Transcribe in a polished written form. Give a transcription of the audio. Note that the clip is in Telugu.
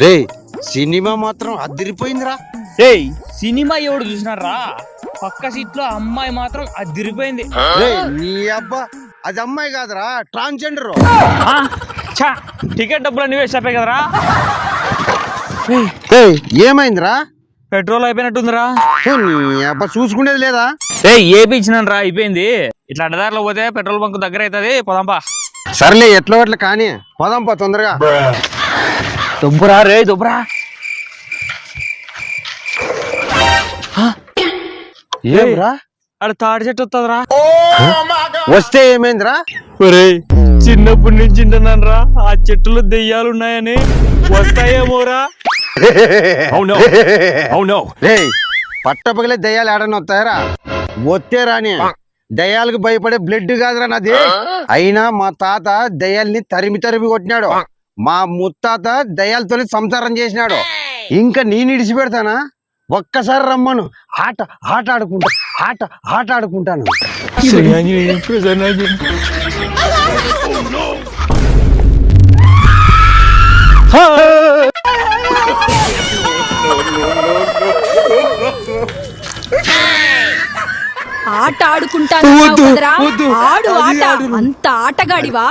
రే సినిమా మాత్రం అదిరిపోయిందిరా. ఏయ్ సినిమా ఎవడు చూసినారా? పక్క సీట్ లో అమ్మాయి మాత్రం అదిరిపోయింది. రే నీ అబ్బా, అది అమ్మాయి కాదురా, ట్రాన్స్జెండర్. టికెట్ డబ్బులు నువ్వే చెప్పే కదరా. ఏమైందిరా? పెట్రోల్ అయిపోయినట్టుందిరా. నీ అబ్బా చూసుకునేది లేదా? ఏపించినాను రా, అయిపోయింది. ఇట్లా అడ్డదారిలో పోతే పెట్రోల్ బంక్ దగ్గర అవుతుంది, పోదాంపా. సర్లే ఎట్లా అట్లా కానీ పోదాంపా తొందరగా. దుబ్బరా రే దుబ్బరా. ఏమ్రా? అక్కడ తాడి చెట్టు వస్తుందిరా. వస్తే ఏమైందిరా? చిన్నప్పటి నుంచి వింటున్నాను రా, ఆ చెట్టులో దెయ్యాలు ఉన్నాయని. వస్తాయేమోరా. రే పట్టపగలే దయ్యాలు ఏడన్నా వస్తాయరా? వస్తే రాని. దయ్యాలకు భయపడే బ్లడ్ కాదురా నాది. అయినా మా తాత దయ్యాల్ని తరిమి తరిమి కొట్టినాడు. మా ముత్తాత దయ్యాలతోనే సంసారం చేసినాడు. ఇంకా నేను ఇడిచిపెడతానా? ఒక్కసారి రమ్మను, ఆట ఆట ఆడుకుంటా, ఆట ఆడుకుంటాను. ఆట ఆడుకుంటాను. ఆడు ఆట, అంత ఆటగాడివా?